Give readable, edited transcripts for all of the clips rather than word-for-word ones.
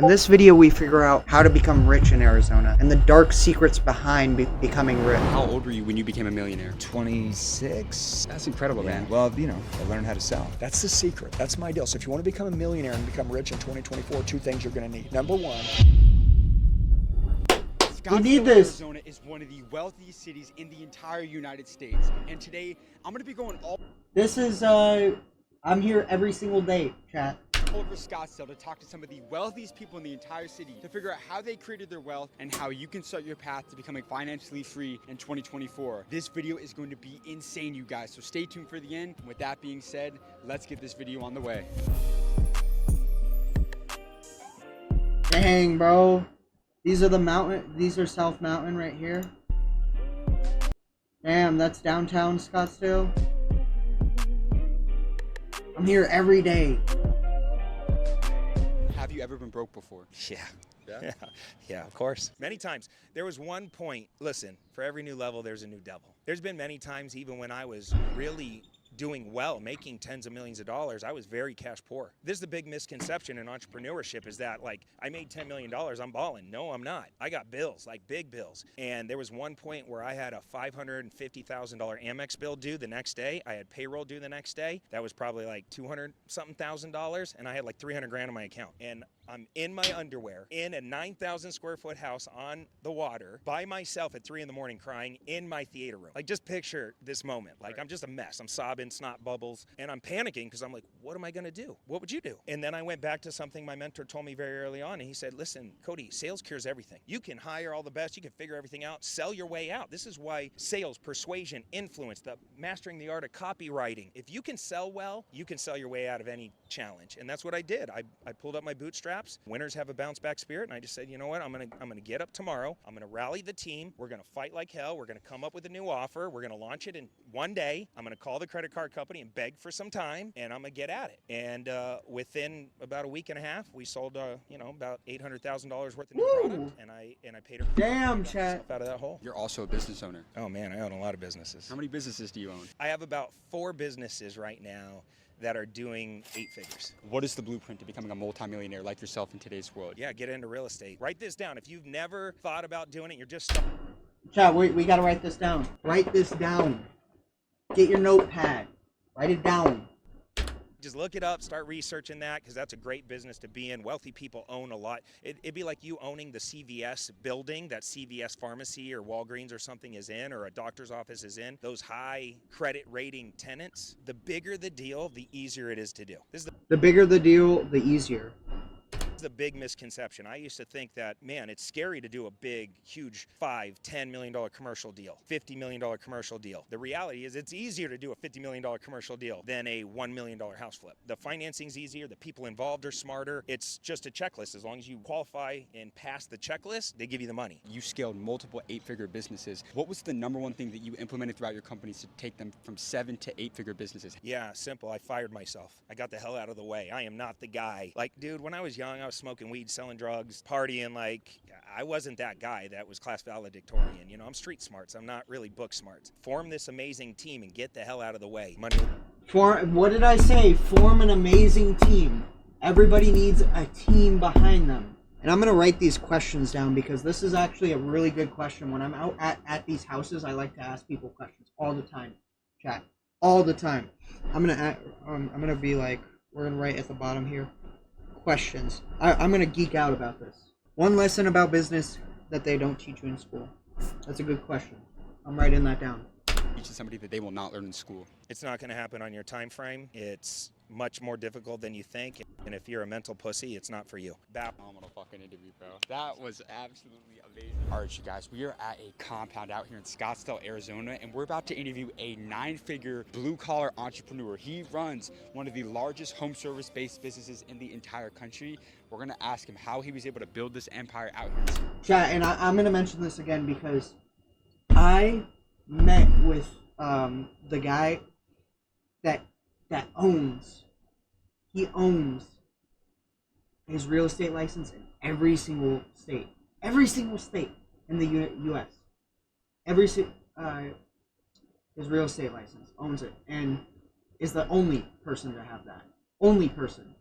In this video, we figure out how to become rich in Arizona and the dark secrets behind becoming rich. How old were you when you became a millionaire? 26. That's incredible, man. Well, you know, I learned how to sell. That's the secret. That's my deal. So if you want to become a millionaire and become rich in 2024, two things you're going to need. Number one, We need this. Arizona is one of the wealthiest cities in the entire United States. And today, I'm going to be going all This is, I'm here every single day, chat. over Scottsdale to talk to some of the wealthiest people in the entire city to figure out how they created their wealth and how you can start your path to becoming financially free in 2024. This video is going to be insane, you guys, so stay tuned for the end. With that being said, let's get this video on the way. Dang, bro. These are South Mountain right here. Damn, that's downtown Scottsdale. I'm here every day. Have you ever been broke before? Yeah, of course. Many times. There was one point, listen, for every new level, there's a new devil. There's been many times, even when I was really doing well, making tens of millions of dollars, I was very cash poor. This is the big misconception in entrepreneurship, is that like, I made $10 million, I'm balling. No, I'm not. I got bills, like big bills. And there was one point where I had a $550,000 Amex bill due the next day. I had payroll due the next day. That was probably like 200-something thousand dollars. And I had like 300 grand in my account. And I'm in my underwear in a 9,000 square foot house on the water by myself at 3 in the morning crying in my theater room. Like, just picture this moment. Like, I'm just a mess. I'm sobbing, snot bubbles, and I'm panicking because I'm like, what am I going to do? What would you do? And then I went back to something my mentor told me very early on, and he said, listen, Cody, sales cures everything. You can hire all the best. You can figure everything out. Sell your way out. This is why sales, persuasion, influence, mastering the art of copywriting. If you can sell well, you can sell your way out of any challenge. And that's what I did. I pulled up my bootstraps. Winners have a bounce back spirit, and I just said, you know what, I'm gonna get up tomorrow, I'm gonna rally the team, we're gonna fight like hell, we're gonna come up with a new offer, we're gonna launch it in one day, I'm gonna call the credit card company and beg for some time, and I'm gonna get at it. And within about a week and a half, we sold about $800,000 worth of new product, and I paid her. Damn, chat. Out of that hole. You're also a business owner. Oh man, I own a lot of businesses. How many businesses do you own? I have about 4 businesses right now that are doing 8 figures. What is the blueprint to becoming a multimillionaire like yourself in today's world? Yeah, get into real estate. Write this down. If you've never thought about doing it, you're just stuck. Chat, we gotta write this down. Write this down. Get your notepad. Write it down. Just look it up, start researching that, because that's a great business to be in. Wealthy people own a lot. It'd be like you owning the CVS building that CVS pharmacy or Walgreens or something is in, or a doctor's office is in. Those high credit rating tenants, the bigger the deal, the easier it is to do. This is The bigger the deal, the easier. the big misconception. I used to think that, man, it's scary to do a big, huge $5-10 million commercial deal, $50 million commercial deal. The reality is it's easier to do a $50 million commercial deal than a $1 million house flip. The financing's easier. The people involved are smarter. It's just a checklist. As long as you qualify and pass the checklist, they give you the money. You scaled multiple 8-figure businesses. What was the number one thing that you implemented throughout your companies to take them from 7 to 8-figure businesses? Yeah, simple. I fired myself. I got the hell out of the way. I am not the guy. Like, dude, when I was young, I was smoking weed, selling drugs, partying. Like, I wasn't that guy that was class valedictorian. You know, I'm street smarts. I'm not really book smarts. Form this amazing team and get the hell out of the way. Money. What did I say? Form an amazing team. Everybody needs a team behind them. And I'm going to write these questions down because this is actually a really good question. When I'm out at these houses, I like to ask people questions all the time. Chat. All the time. I'm going to be like, we're going to write at the bottom here. Questions. I'm going to geek out about this. One lesson about business that they don't teach you in school. That's a good question. I'm writing that down. Teaching somebody that they will not learn in school. It's not going to happen on your time frame. It's much more difficult than you think. And if you're a mental pussy, it's not for you. Phenomenal fucking interview, bro. That was absolutely amazing. All right, you guys, we are at a compound out here in Scottsdale, Arizona, and we're about to interview a 9-figure blue-collar entrepreneur. He runs one of the largest home service-based businesses in the entire country. We're going to ask him how he was able to build this empire out here. Chat, and I'm going to mention this again because I met with the guy that owns his real estate license in every single state in the U.S. His real estate license owns it and is the only person to have that. Only person.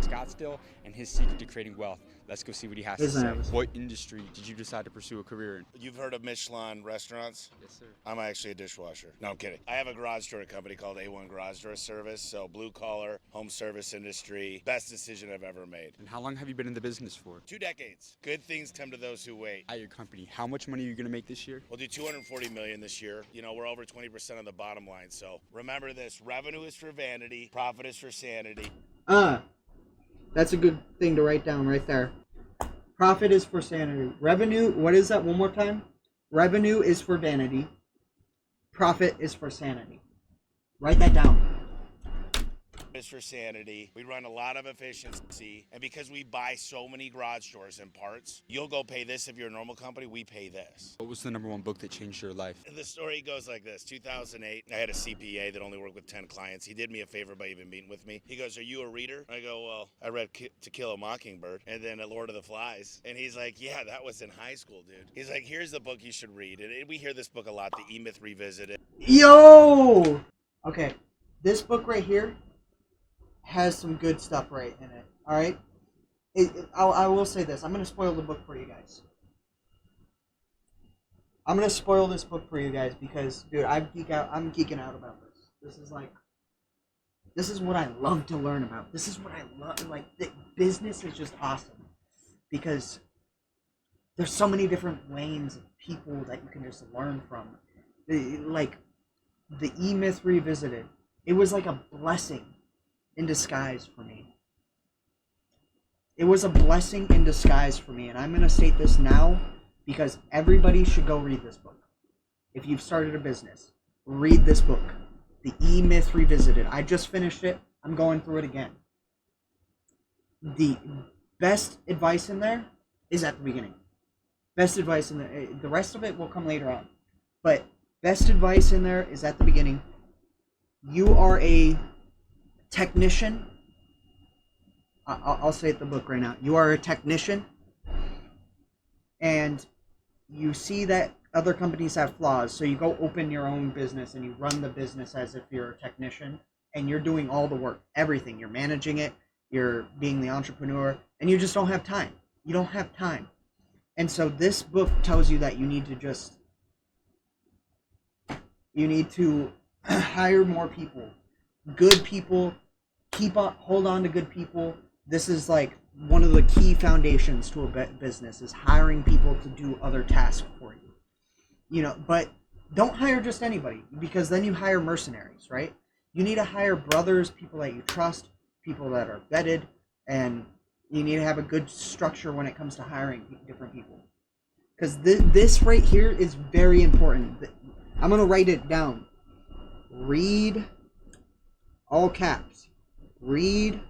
Scottsdale and his secret to creating wealth. Let's go see what he has to His say. nerves. What industry did you decide to pursue a career in? You've heard of Michelin restaurants? Yes, sir. I'm actually a dishwasher. No, I'm kidding. I have a garage door company called A1 Garage Door Service. So blue collar, home service industry. Best decision I've ever made. And how long have you been in the business for? 2 decades. Good things come to those who wait. At your company, how much money are you going to make this year? We'll do 240 million this year. You know, we're over 20% on the bottom line. So remember this, revenue is for vanity, profit is for sanity. That's a good thing to write down right there. Profit is for sanity. Revenue, what is that one more time? Revenue is for vanity. Profit is for sanity. Write that down. Is for sanity. We run a lot of efficiency, and because we buy so many garage doors and parts, you'll go pay this if you're a normal company, we pay this. What was the #1 book that changed your life? The story goes like this. 2008, I had a CPA that only worked with 10 clients. He did me a favor by even meeting with me. He goes, "Are you a reader?" I go, "Well, I read To Kill a Mockingbird and then A Lord of the Flies." And he's like, "Yeah, that was in high school, dude." He's like, "Here's the book you should read." And we hear this book a lot, The E-Myth Revisited. Yo! Okay, this book right here has some good stuff right in it. All right, I will say this. I'm gonna spoil the book for you guys. I'm gonna spoil this book for you guys because, dude, I'm geeking out about this. This is what I love to learn about. This is what I love. Like, the business is just awesome because there's so many different lanes of people that you can just learn from. Like the E-Myth Revisited. It was like a blessing in disguise for me. It was a blessing in disguise for me, and I'm going to state this now because everybody should go read this book. If you've started a business, read this book, The E-Myth Revisited. I just finished it. I'm going through it again. The best advice in there is at the beginning. Best advice in there. The rest of it will come later on. But best advice in there is at the beginning. You are a technician. I'll say it the book right now. You are a technician, and you see that other companies have flaws, so you go open your own business and you run the business as if you're a technician, and you're doing all the work, everything. You're managing it, you're being the entrepreneur, and you just don't have time. You don't have time. And so this book tells you that you need to hire more people, good people. Hold on to good people. This is like one of the key foundations to a business is hiring people to do other tasks for you. You know, but don't hire just anybody because then you hire mercenaries, right? You need to hire brothers, people that you trust, people that are vetted, and you need to have a good structure when it comes to hiring different people. Because this right here is very important. I'm going to write it down. Read, all caps. Read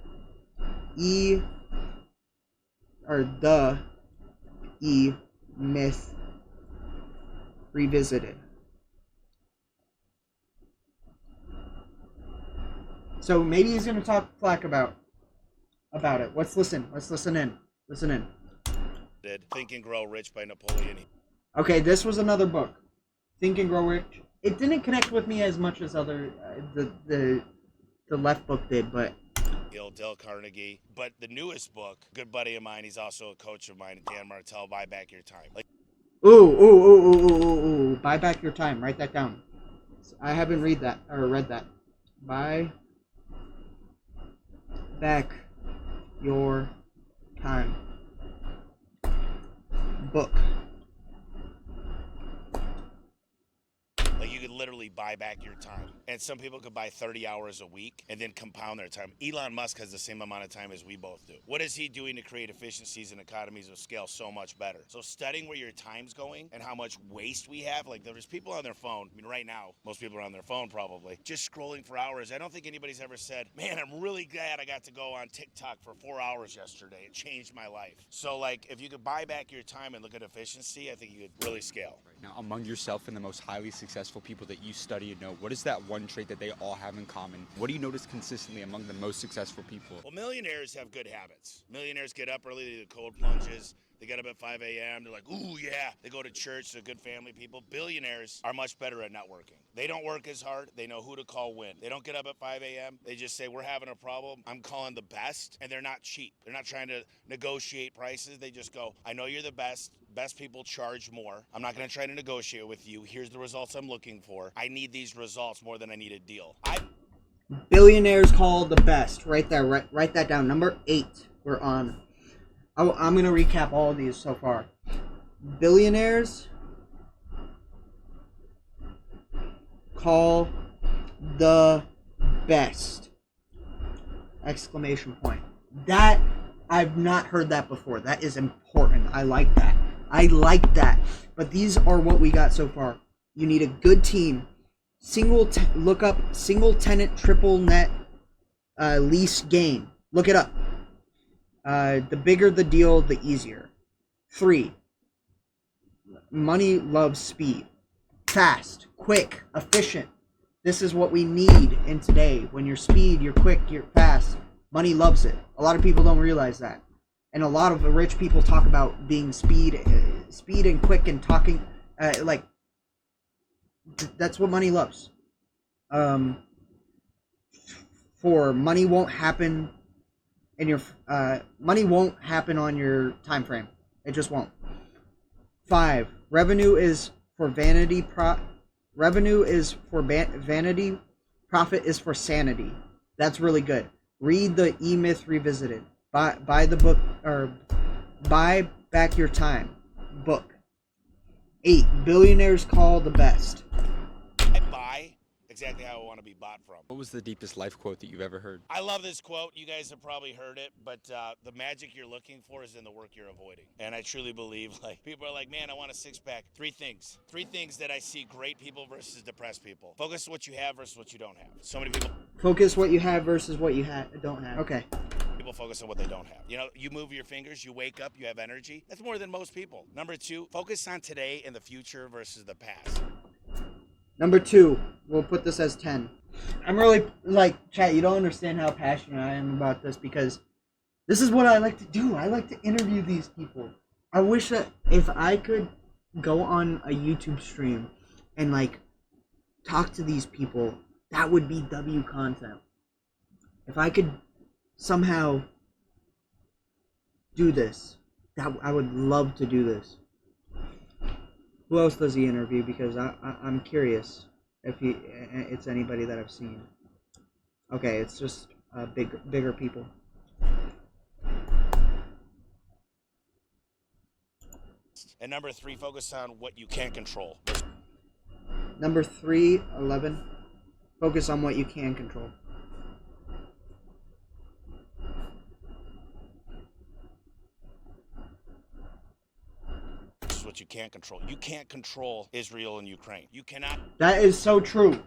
the E-Myth Revisited. So maybe he's gonna talk flack about it. Let's listen in. Think and Grow Rich by Napoleon. Okay, this was another book. Think and Grow Rich. It didn't connect with me as much as other the left book did, but Dale Carnegie. But the newest book, good buddy of mine, he's also a coach of mine, Dan Martell, Buy Back Your Time. Ooh. Buy Back Your Time. Write that down. I haven't read that. Buy Back Your Time. Book. Like, you could literally buy back your time. And some people could buy 30 hours a week and then compound their time. Elon Musk has the same amount of time as we both do. What is he doing to create efficiencies and economies of scale so much better? So studying where your time's going and how much waste we have. Like, there's people on their phone. I mean, right now, most people are on their phone probably, just scrolling for hours. I don't think anybody's ever said, man, I'm really glad I got to go on TikTok for 4 hours yesterday. It changed my life. So, like, if you could buy back your time and look at efficiency, I think you could really scale. Now, among yourself and the most highly successful people that you study and know, what is that one trait that they all have in common? What do you notice consistently among the most successful people? Well, millionaires have good habits. Millionaires get up early, they do cold plunges. They get up at 5 a.m. They're like, ooh, yeah. They go to church. They're good family people. Billionaires are much better at networking. They don't work as hard. They know who to call when. They don't get up at 5 a.m. They just say, we're having a problem. I'm calling the best. And they're not cheap. They're not trying to negotiate prices. They just go, I know you're the best. Best people charge more. I'm not going to try to negotiate with you. Here's the results I'm looking for. I need these results more than I need a deal. Billionaires call the best. Right there. Write that down. Number 8. We're on. I'm going to recap all of these so far. Billionaires call the best. Exclamation point. That, I've not heard that before. That is important. I like that. But these are what we got so far. You need a good team. Look up single tenant triple net lease gain. Look it up. The bigger the deal, the easier. 3. Money loves speed. Fast, quick, efficient. This is what we need in today. When you're speed, you're quick, you're fast. Money loves it. A lot of people don't realize that. And a lot of rich people talk about being speed and quick and talking. That's what money loves. For money won't happen in your money won't happen on your time frame. It just won't. 5. Revenue is for vanity. Revenue is for vanity. Profit is for sanity. That's really good. Read the E-Myth Revisited. Buy the book, or buy back your time book. 8. Billionaires call the best. I buy exactly how I want to be bought from. What was the deepest life quote that you've ever heard? I love this quote. You guys have probably heard it, but the magic you're looking for is in the work you're avoiding. And I truly believe, like, people are like, man, I want a six-pack. 3 things. 3 things that I see great people versus depressed people. Focus on what you have versus what you don't have. So many people Focus what you have versus what you don't have. Okay. people focus on what they don't have. You know, you move your fingers, you wake up, you have energy. That's more than most people. Number 2, focus on today and the future versus the past. Number 2, we'll put this as 10. I'm really, chat, you don't understand how passionate I am about this, because this is what I like to do. I like to interview these people. I wish that if I could go on a YouTube stream and, talk to these people, that would be W content. If I could somehow do this, I would love to do this. Who else does he interview? Because I'm curious if it's anybody that I've seen. Okay, it's just bigger people. And number 3, focus on what you can't control. Number 3, 11. Focus on what you can control. What you can't control. You can't control Israel and Ukraine. You cannot. That is so true.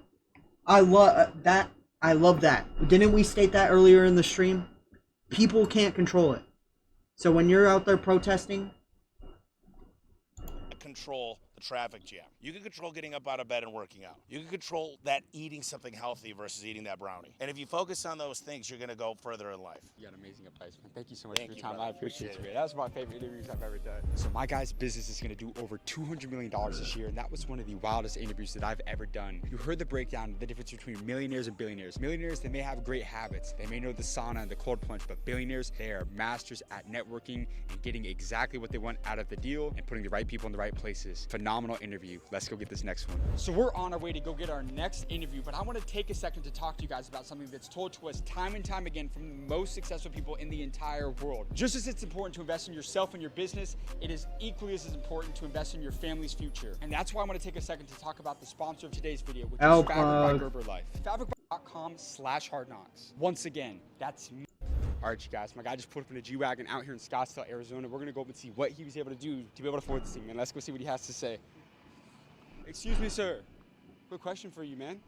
I love that. I love that. Didn't we state that earlier in the stream? People can't control it. So when you're out there protesting, control the traffic jam. You can control getting up out of bed and working out. You can control that eating something healthy versus eating that brownie. And if you focus on those things, you're going to go further in life. You got amazing advice, man. Thank you so much for your time. Brother. I appreciate it, man. That was my favorite interviews I've ever done. So my guy's business is going to do over $200 million this year, and that was one of the wildest interviews that I've ever done. You heard the breakdown of the difference between millionaires and billionaires. Millionaires, they may have great habits. They may know the sauna and the cold plunge, but billionaires, they are masters at networking and getting exactly what they want out of the deal and putting the right people in the right places. Phenomenal interview. Let's go get this next one. So we're on our way to go get our next interview, but I want to take a second to talk to you guys about something that's told to us time and time again from the most successful people in the entire world. Just as it's important to invest in yourself and your business, it is equally as important to invest in your family's future. And that's why I want to take a second to talk about the sponsor of today's video, which is Fabric by BWARELIVE. Fabric.com/hardknocks. Once again, that's me. All right, you guys, my guy just pulled up in a G-Wagon out here in Scottsdale, Arizona. We're going to go up and see what he was able to do to be able to afford this thing, man. Let's go see what he has to say. Excuse me, sir. Quick question for you, man.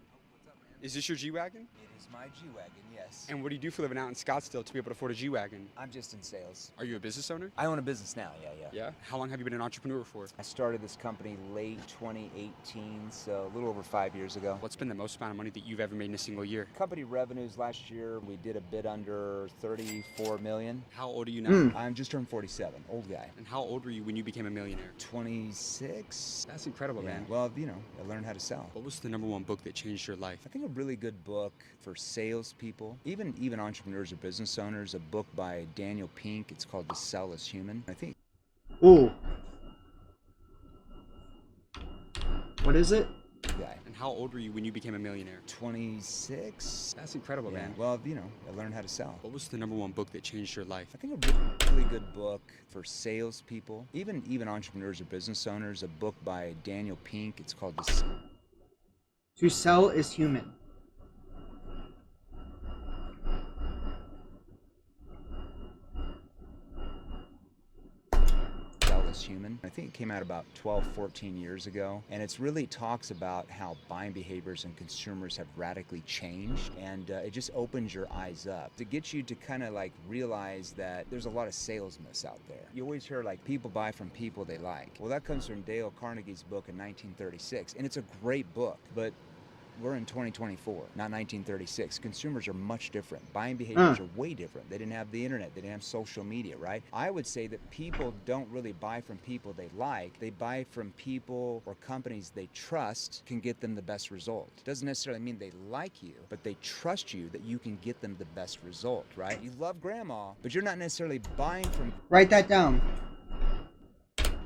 Is this your G-Wagon? It is my G-Wagon, yes. And what do you do for a living out in Scottsdale to be able to afford a G-Wagon? I'm just in sales. Are you a business owner? I own a business now, yeah. Yeah. How long have you been an entrepreneur for? I started this company late 2018, so a little over 5 years ago. What's been the most amount of money that you've ever made in a single year? Company revenues last year, we did a bit under 34 million. How old are you now? I'm just turned 47, old guy. And how old were you when you became a millionaire? 26. That's incredible, man. Well, you know, I learned how to sell. What was the #1 book that changed your life? I think a really good book for salespeople, even entrepreneurs or business owners, a book by Daniel Pink. It's called The Sell is Human. I think. Ooh. What is it? Guy. And how old were you when you became a millionaire? 26. That's incredible, man. Well, you know, I learned how to sell. What was the #1 book that changed your life? I think a really good book for salespeople, even entrepreneurs or business owners, a book by Daniel Pink. It's called To Sell is Human. Human. I think it came out about 12, 14 years ago, and it's really talks about how buying behaviors and consumers have radically changed, and it just opens your eyes up to get you to kind of like realize that there's a lot of sales myths out there. You always hear like people buy from people they like. Well, that comes from Dale Carnegie's book in 1936, and it's a great book, but we're in 2024, not 1936. Consumers are much different. Buying behaviors are way different. They didn't have the internet. They didn't have social media, right? I would say that people don't really buy from people they like. They buy from people or companies they trust can get them the best result. It doesn't necessarily mean they like you, but they trust you that you can get them the best result, right? You love grandma, but you're not necessarily buying from Write that down.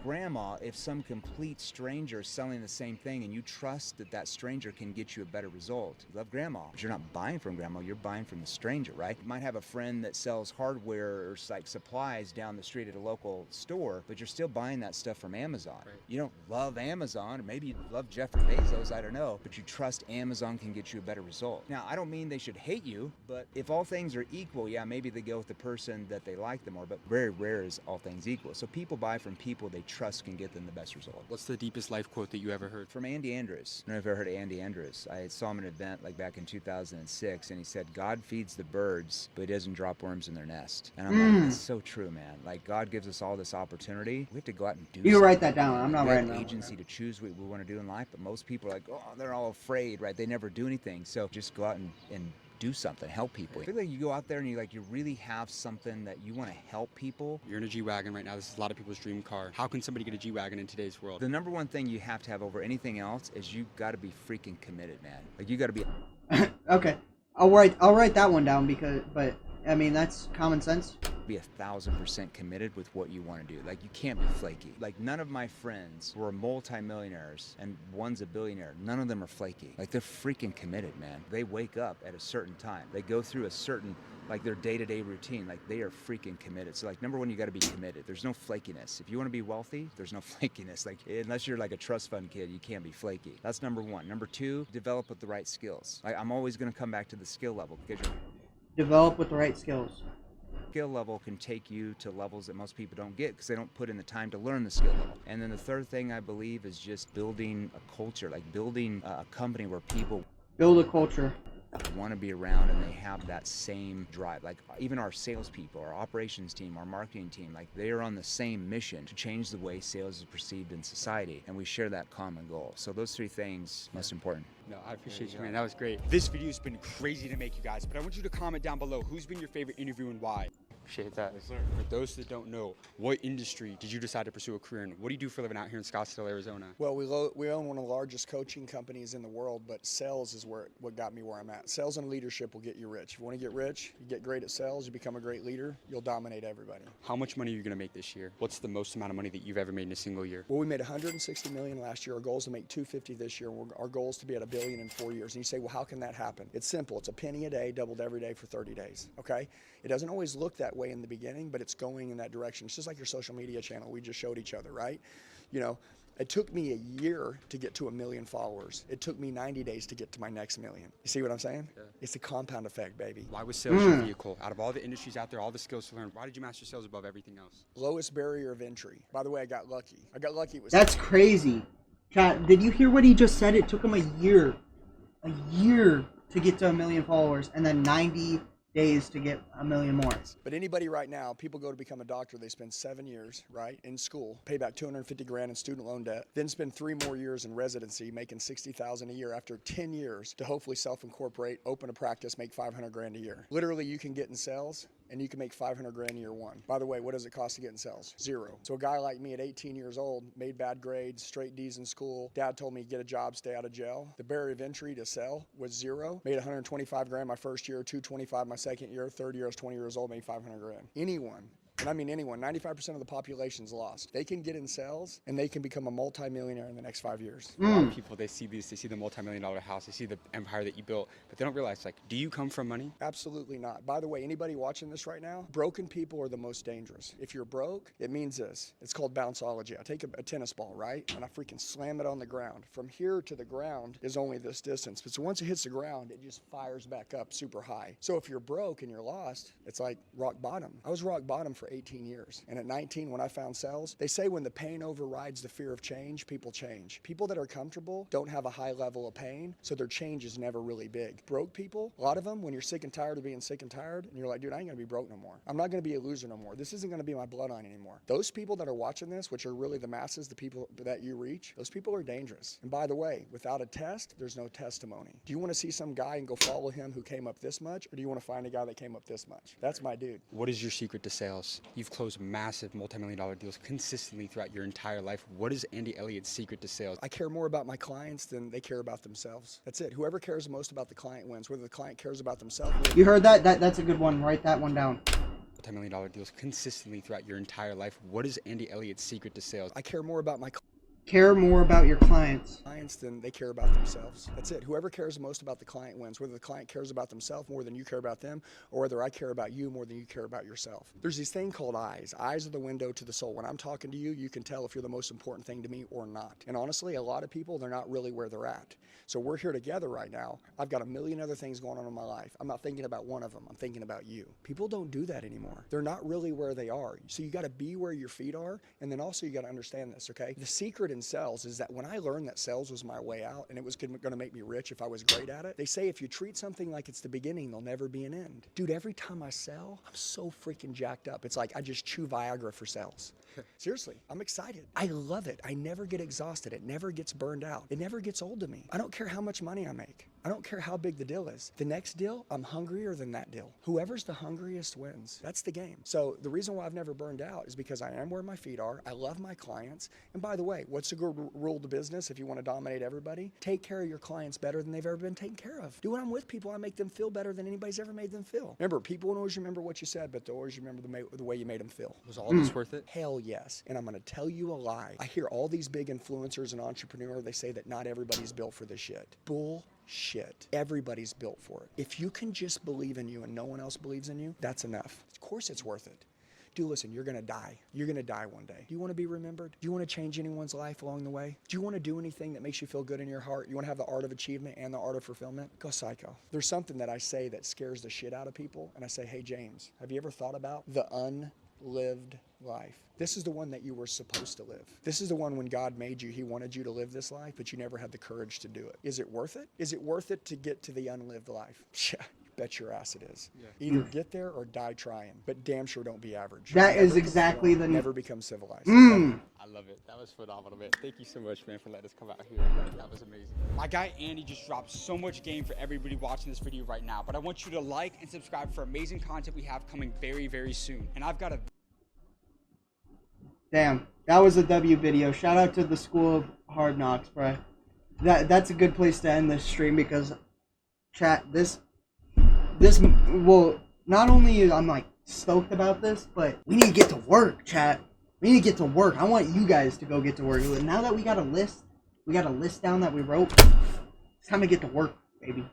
grandma if some complete stranger is selling the same thing and you trust that that stranger can get you a better result. You love grandma, but you're not buying from grandma, you're buying from the stranger, right? You might have a friend that sells hardware or like supplies down the street at a local store, but you're still buying that stuff from Amazon. Right. You don't love Amazon, or maybe you love Jeffrey Bezos, I don't know, but you trust Amazon can get you a better result. Now, I don't mean they should hate you, but if all things are equal, yeah, maybe they go with the person that they like the more, but very rare is all things equal. So people buy from people they trust can get them the best result. What's the deepest life quote that you ever heard? From Andy Andrews. I don't know if you've ever heard of Andy Andrews. I saw him at an event like back in 2006, and he said, God feeds the birds, but he doesn't drop worms in their nest. And I'm like, that's so true, man. Like, God gives us all this opportunity. We have to go out and do something. You write that down. I'm not writing that. We have agency to choose what we want to do in life, but most people are like, oh, they're all afraid, right? They never do anything. So just go out and do something, help people. I feel like you go out there and you really have something that you want to help people. You're in a G-Wagon right now. This is a lot of people's dream car. How can somebody get a G-Wagon in today's world? The #1 thing you have to have over anything else is you got to be freaking committed, man. Like, you got to be. Okay, I'll write that one down but I mean, that's common sense. Be 1,000% committed with what you want to do. Like, you can't be flaky. Like, none of my friends who are multi-millionaires and one's a billionaire, none of them are flaky. Like, they're freaking committed, man. They wake up at a certain time. They go through a certain, like, their day-to-day routine. Like, they are freaking committed. So, like, #1, you got to be committed. There's no flakiness. If you want to be wealthy, there's no flakiness. Like, unless you're like a trust fund kid, you can't be flaky. That's #1. #2, develop with the right skills. Like, I'm always going to come back to the skill level because Develop with the right skills. skill level can take you to levels that most people don't get because they don't put in the time to learn the skill level. And then the third thing I believe is just building a culture, like building a company where people Build a culture. want to be around and they have that same drive. Like, even our salespeople, our operations team, our marketing team, like, they are on the same mission to change the way sales is perceived in society, and we share that common goal. So those 3 things, most important. No, I appreciate you, man. That was great. This video has been crazy to make, you guys, but I want you to comment down below who's been your favorite interview and why. Appreciate that. Yes, sir. For those that don't know, what industry did you decide to pursue a career in? What do you do for a living out here in Scottsdale, Arizona? Well, we own one of the largest coaching companies in the world, but sales is what got me where I'm at. Sales and leadership will get you rich. If you want to get rich, you get great at sales, you become a great leader, you'll dominate everybody. How much money are you going to make this year? What's the most amount of money that you've ever made in a single year? Well, we made $160 million last year. Our goal is to make $250 this year. Our goal is to be at $1 billion in 4 years. And you say, well, how can that happen? It's simple. It's a penny a day, doubled every day for 30 days, okay? It doesn't always look that way in the beginning, but it's going in that direction. It's just like your social media channel we just showed each other, right? You know, it took me a year to get to 1 million followers. It took me 90 days to get to my next million. You see what I'm saying? Yeah. It's the compound effect, baby. Why was sales your vehicle? Out of all the industries out there, all the skills to learn, why did you master sales above everything else? Lowest barrier of entry. By the way, I got lucky. That's crazy. Chat, did you hear what he just said? It took him a year. A year to get to 1 million followers, and then 90 days to get 1 million more. But anybody right now, people go to become a doctor, they spend 7 years, right, in school, pay back 250 grand in student loan debt, then spend 3 more years in residency, making 60,000 a year after 10 years to hopefully self-incorporate, open a practice, make 500 grand a year. Literally, you can get in sales and you can make 500 grand in year one. By the way, what does it cost to get in sales? 0. So a guy like me at 18 years old, made bad grades, straight D's in school. Dad told me get a job, stay out of jail. The barrier of entry to sell was 0. Made 125 grand my first year, 225 my second year, third year I was 20 years old, made 500 grand. Anyone, and I mean anyone, 95% of the population's lost. They can get in sales and they can become a multimillionaire in the next 5 years. A lot of people, they see the multi-million-dollar house, they see the empire that you built, but they don't realize, like, do you come from money? Absolutely not. By the way, anybody watching this right now, broken people are the most dangerous. If you're broke, it means this. It's called bounceology. I take a tennis ball, right? And I freaking slam it on the ground. From here to the ground is only this distance. But so once it hits the ground, it just fires back up super high. So if you're broke and you're lost, it's like rock bottom. I was rock bottom for 18 years. And at 19, when I found sales, they say when the pain overrides the fear of change, people change. People that are comfortable don't have a high level of pain, so their change is never really big. Broke people, a lot of them, when you're sick and tired of being sick and tired, and you're like, dude, I ain't gonna be broke no more. I'm not gonna be a loser no more. This isn't gonna be my bloodline anymore. Those people that are watching this, which are really the masses, the people that you reach, those people are dangerous. And by the way, without a test, there's no testimony. Do you wanna see some guy and go follow him who came up this much, or do you wanna find a guy that came up this much? That's my dude. What is your secret to sales? You've closed massive multi-million-dollar deals consistently throughout your entire life. What is Andy Elliott's secret to sales? I care more about my clients than they care about themselves. That's it. Whoever cares most about the client wins. Whether the client cares about themselves. You heard that? That's a good one. Write that one down. Multi-million-dollar deals consistently throughout your entire life. What is Andy Elliott's secret to sales? I care more about my Care more about your clients than they care about themselves. That's it. Whoever cares most about the client wins. Whether the client cares about themselves more than you care about them, or whether I care about you more than you care about yourself. There's this thing called eyes. Eyes are the window to the soul. When I'm talking to you, you can tell if you're the most important thing to me or not. And honestly, a lot of people, they're not really where they're at. So we're here together right now. I've got a million other things going on in my life. I'm not thinking about one of them. I'm thinking about you. People don't do that anymore. They're not really where they are. So you got to be where your feet are. And then also you got to understand this, okay? The secret in sales is that when I learned that sales was my way out and it was going to make me rich if I was great at it, they say if you treat something like it's the beginning, there'll never be an end. Dude, every time I sell, I'm so freaking jacked up. It's like I just chew Viagra for sales. Seriously, I'm excited. I love it. I never get exhausted. It never gets burned out. It never gets old to me. I don't care how much money I make. I don't care how big the deal is. The next deal, I'm hungrier than that deal. Whoever's the hungriest wins. That's the game. So the reason why I've never burned out is because I am where my feet are. I love my clients. And by the way, what's a good rule to business if you want to dominate everybody? Take care of your clients better than they've ever been taken care of. Do when I'm with people, I make them feel better than anybody's ever made them feel. Remember, people won't always remember what you said, but they'll always remember the way you made them feel. Was all this worth it? Hell yes. And I'm going to tell you a lie. I hear all these big influencers and entrepreneurs, they say that not everybody's built for this shit. Bullshit. Everybody's built for it. If you can just believe in you and no one else believes in you, that's enough. Of course it's worth it. Dude, listen, you're going to die. You're going to die one day. Do you want to be remembered? Do you want to change anyone's life along the way? Do you want to do anything that makes you feel good in your heart? You want to have the art of achievement and the art of fulfillment? Go psycho. There's something that I say that scares the shit out of people. And I say, hey, James, have you ever thought about the unlived life? This is the one that you were supposed to live. This is the one when God made you, he wanted you to live this life, but you never had the courage to do it. Is it worth it? Is it worth it to get to the unlived life? Yeah. Bet your ass it is. Yeah. Either get there or die trying, but damn sure don't be average. That is exactly the... Never become civilized. I love it. That was phenomenal, man. Thank you so much, man, for letting us come out here. That was amazing. My guy Andy just dropped so much game for everybody watching this video right now, but I want you to like and subscribe for amazing content we have coming very, very soon. And I've got a... Damn, that was a W video. Shout out to the School of Hard Knocks, bro. That's a good place to end this stream because, chat, this will not only I'm like stoked about this, but we need to get to work, chat. We need to get to work. I want you guys to go get to work. Now that we got a list down that we wrote, it's time to get to work, baby.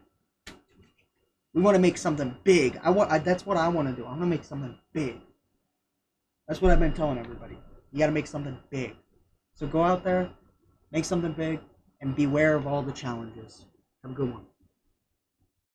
We want to make something big. That's what I want to do. I want to make something big. That's what I've been telling everybody. You got to make something big. So go out there, make something big, and beware of all the challenges. Have a good one.